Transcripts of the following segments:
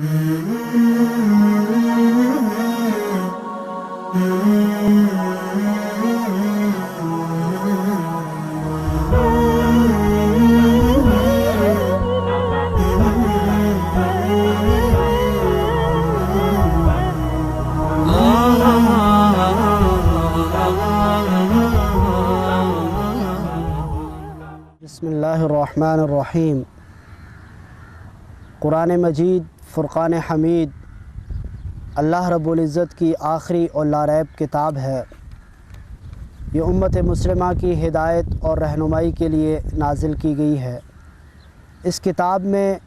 بسم اللہ الرحمن الرحیم۔ قرآن مجید فرقان حمید اللہ رب العزت کی آخری اور لاریب کتاب ہے۔ یہ امت مسلمہ کی ہدایت اور رہنمائی کے لیے نازل کی گئی ہے۔ اس کتاب میں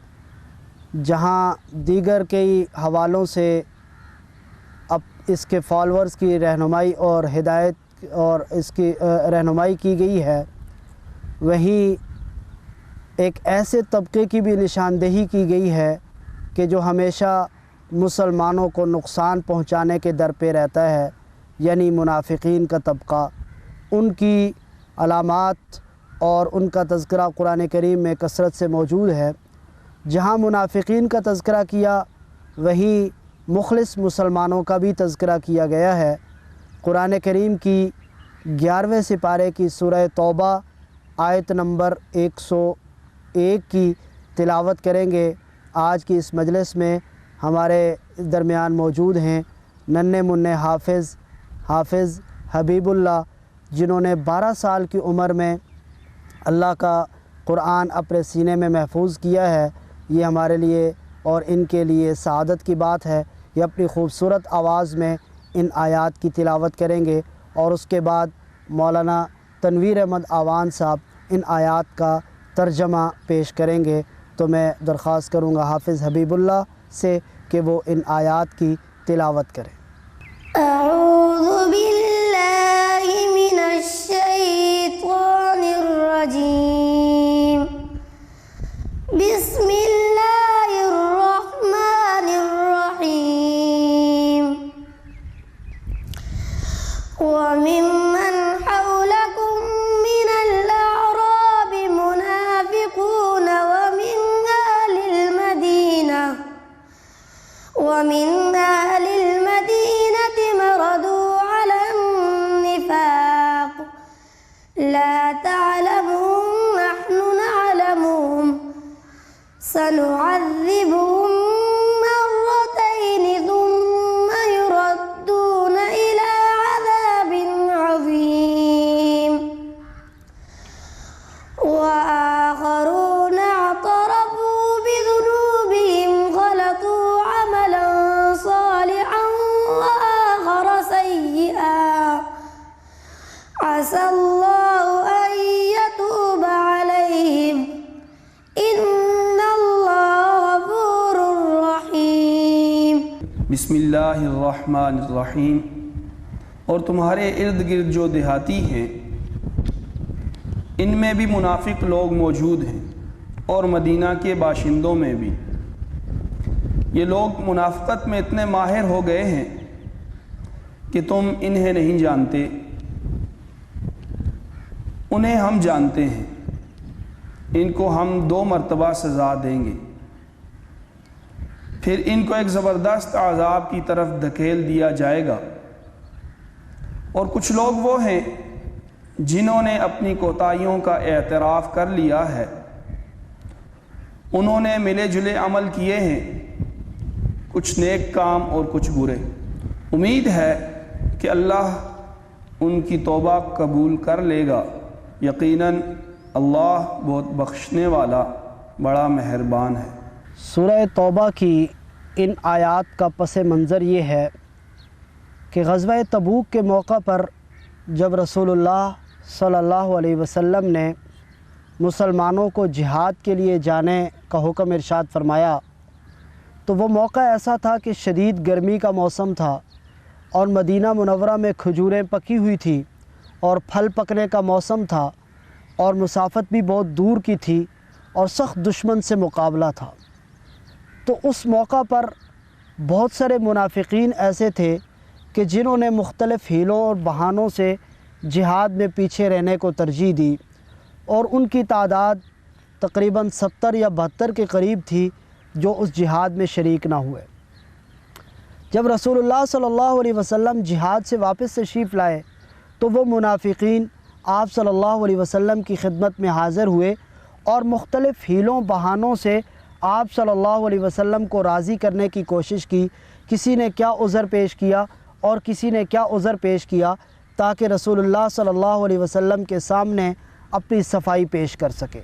جہاں دیگر کئی حوالوں سے اب اس کے فالورز کی رہنمائی اور ہدایت اور اس کی رہنمائی کی گئی ہے، وہیں ایک ایسے طبقے کی بھی نشاندہی کی گئی ہے کہ جو ہمیشہ مسلمانوں کو نقصان پہنچانے کے در پہ رہتا ہے، یعنی منافقین کا طبقہ۔ ان کی علامات اور ان کا تذکرہ قرآن کریم میں کثرت سے موجود ہے۔ جہاں منافقین کا تذکرہ کیا، وہیں مخلص مسلمانوں کا بھی تذکرہ کیا گیا ہے۔ قرآن کریم کی 11ویں سپارے کی سورہ توبہ آیت نمبر 101 کی تلاوت کریں گے۔ آج کی اس مجلس میں ہمارے درمیان موجود ہیں ننھے منّے حافظ حبیب اللہ، جنہوں نے 12 سال کی عمر میں اللہ کا قرآن اپنے سینے میں محفوظ کیا ہے۔ یہ ہمارے لیے اور ان کے لیے سعادت کی بات ہے۔ یہ اپنی خوبصورت آواز میں ان آیات کی تلاوت کریں گے اور اس کے بعد مولانا تنویر احمد آوان صاحب ان آیات کا ترجمہ پیش کریں گے۔ تو میں درخواست کروں گا حافظ حبیب اللہ سے کہ وہ ان آیات کی تلاوت کریں۔ اعوذ باللہ من الشیطان الرجیم، بسم اللہ الرحمن الرحیم۔ وممن حولکم من الأعراب منافقون ومن أهل المدينة مردوا على النفاق لا تعلمهم نحن نعلمهم سنعذبهم مرتين ثم يردون إلى عذاب عظيم وآخرون اعترفوا بذنوبهم خلطوا عملا صالحا وآخر سيئا عسى الله أن يتوب عليهم إن الله غفور رحيم۔ بسم اللہ الرحمن الرحیم۔ اور تمہارے ارد گرد جو دیہاتی ہیں، ان میں بھی منافق لوگ موجود ہیں، اور مدینہ کے باشندوں میں بھی۔ یہ لوگ منافقت میں اتنے ماہر ہو گئے ہیں کہ تم انہیں نہیں جانتے، انہیں ہم جانتے ہیں۔ ان کو ہم 2 مرتبہ سزا دیں گے، پھر ان کو ایک زبردست عذاب کی طرف دھکیل دیا جائے گا۔ اور کچھ لوگ وہ ہیں جنہوں نے اپنی کوتاہیوں کا اعتراف کر لیا ہے، انہوں نے ملے جلے عمل کیے ہیں، کچھ نیک کام اور کچھ برے۔ امید ہے کہ اللہ ان کی توبہ قبول کر لے گا۔ یقیناً اللہ بہت بخشنے والا بڑا مہربان ہے۔ سورہ توبہ کی ان آیات کا پس منظر یہ ہے کہ غزوہ تبوک کے موقع پر جب رسول اللہ صلی اللہ علیہ وسلم نے مسلمانوں کو جہاد کے لیے جانے کا حکم ارشاد فرمایا، تو وہ موقع ایسا تھا کہ شدید گرمی کا موسم تھا اور مدینہ منورہ میں کھجوریں پکی ہوئی تھی اور پھل پکنے کا موسم تھا اور مسافت بھی بہت دور کی تھی اور سخت دشمن سے مقابلہ تھا۔ تو اس موقع پر بہت سارے منافقین ایسے تھے کہ جنہوں نے مختلف ہیلوں اور بہانوں سے جہاد میں پیچھے رہنے کو ترجیح دی، اور ان کی تعداد تقریباً 70 یا 72 کے قریب تھی، جو اس جہاد میں شریک نہ ہوئے۔ جب رسول اللہ صلی اللہ علیہ وسلم جہاد سے واپس تشریف لائے تو وہ منافقین آپ صلی اللہ علیہ وسلم کی خدمت میں حاضر ہوئے اور مختلف حیلوں بہانوں سے آپ صلی اللہ علیہ وسلم کو راضی کرنے کی کوشش کی۔ کسی نے کیا عذر پیش کیا اور کسی نے کیا عذر پیش کیا تاکہ رسول اللہ صلی اللہ علیہ وسلم کے سامنے اپنی صفائی پیش کر سکے۔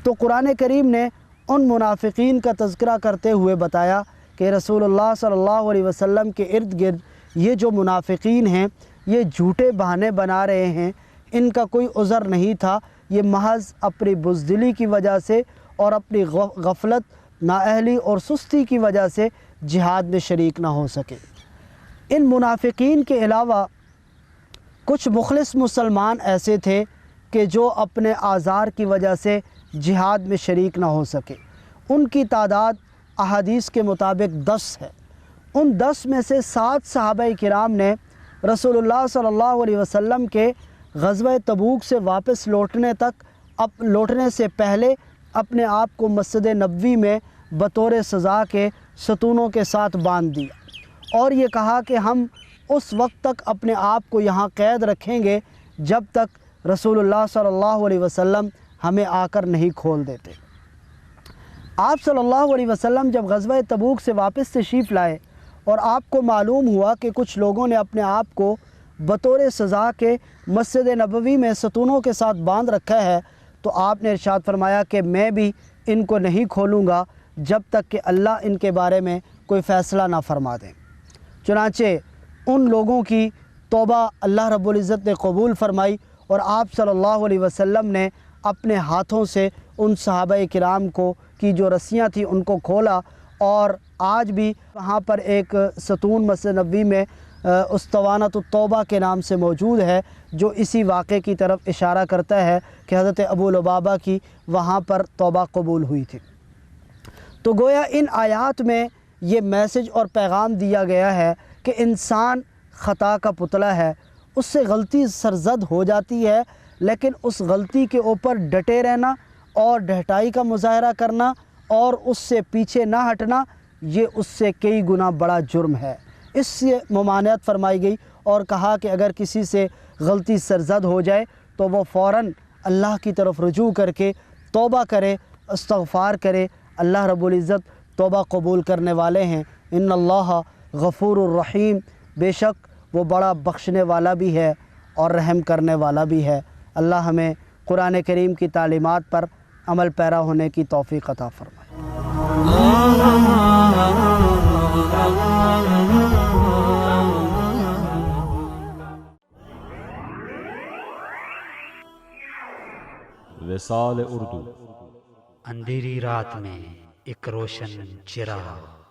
تو قرآن کریم نے ان منافقین کا تذکرہ کرتے ہوئے بتایا کہ رسول اللہ صلی اللہ علیہ وسلم کے ارد گرد یہ جو منافقین ہیں یہ جھوٹے بہانے بنا رہے ہیں، ان کا کوئی عذر نہیں تھا، یہ محض اپنی بزدلی کی وجہ سے اور اپنی غفلت، نااہلی اور سستی کی وجہ سے جہاد میں شریک نہ ہو سکے۔ ان منافقین کے علاوہ کچھ مخلص مسلمان ایسے تھے کہ جو اپنے آزار کی وجہ سے جہاد میں شریک نہ ہو سکے۔ ان کی تعداد احادیث کے مطابق 10 ہے۔ ان 10 میں سے 7 صحابہ کرام نے رسول اللہ صلی اللہ علیہ وسلم کے غزوہ تبوک سے واپس لوٹنے سے پہلے اپنے آپ کو مسجد نبوی میں بطور سزا کے ستونوں کے ساتھ باندھ دیا اور یہ کہا کہ ہم اس وقت تک اپنے آپ کو یہاں قید رکھیں گے جب تک رسول اللہ صلی اللہ علیہ وسلم ہمیں آ کر نہیں کھول دیتے۔ آپ صلی اللہ علیہ وسلم جب غزوہ تبوک سے واپس تشریف لائے اور آپ کو معلوم ہوا کہ کچھ لوگوں نے اپنے آپ کو بطور سزا کے مسجد نبوی میں ستونوں کے ساتھ باندھ رکھا ہے تو آپ نے ارشاد فرمایا کہ میں بھی ان کو نہیں کھولوں گا جب تک کہ اللہ ان کے بارے میں کوئی فیصلہ نہ فرما دیں۔ چنانچہ ان لوگوں کی توبہ اللہ رب العزت نے قبول فرمائی اور آپ صلی اللہ علیہ وسلم نے اپنے ہاتھوں سے ان صحابہ کرام کی جو رسیاں تھیں ان کو کھولا، اور آج بھی وہاں پر ایک ستون مسجد نبوی میں اسطوانۃ التوبہ کے نام سے موجود ہے جو اسی واقعے کی طرف اشارہ کرتا ہے کہ حضرت ابو لبابہ کی وہاں پر توبہ قبول ہوئی تھی۔ تو گویا ان آیات میں یہ میسج اور پیغام دیا گیا ہے کہ انسان خطا کا پتلا ہے، اس سے غلطی سرزد ہو جاتی ہے، لیکن اس غلطی کے اوپر ڈٹے رہنا اور ڈھٹائی کا مظاہرہ کرنا اور اس سے پیچھے نہ ہٹنا یہ اس سے کئی گنا بڑا جرم ہے۔ اس سے ممانعت فرمائی گئی اور کہا کہ اگر کسی سے غلطی سرزد ہو جائے تو وہ فوراً اللہ کی طرف رجوع کر کے توبہ کرے، استغفار کرے۔ اللہ رب العزت توبہ قبول کرنے والے ہیں۔ ان اللہ غفور الرحیم، بے شک وہ بڑا بخشنے والا بھی ہے اور رحم کرنے والا بھی ہے۔ اللہ ہمیں قرآن کریم کی تعلیمات پر عمل پیرا ہونے کی توفیق عطا فرمائے۔ وصال اردو، اندھیری رات میں ایک روشن چراغ۔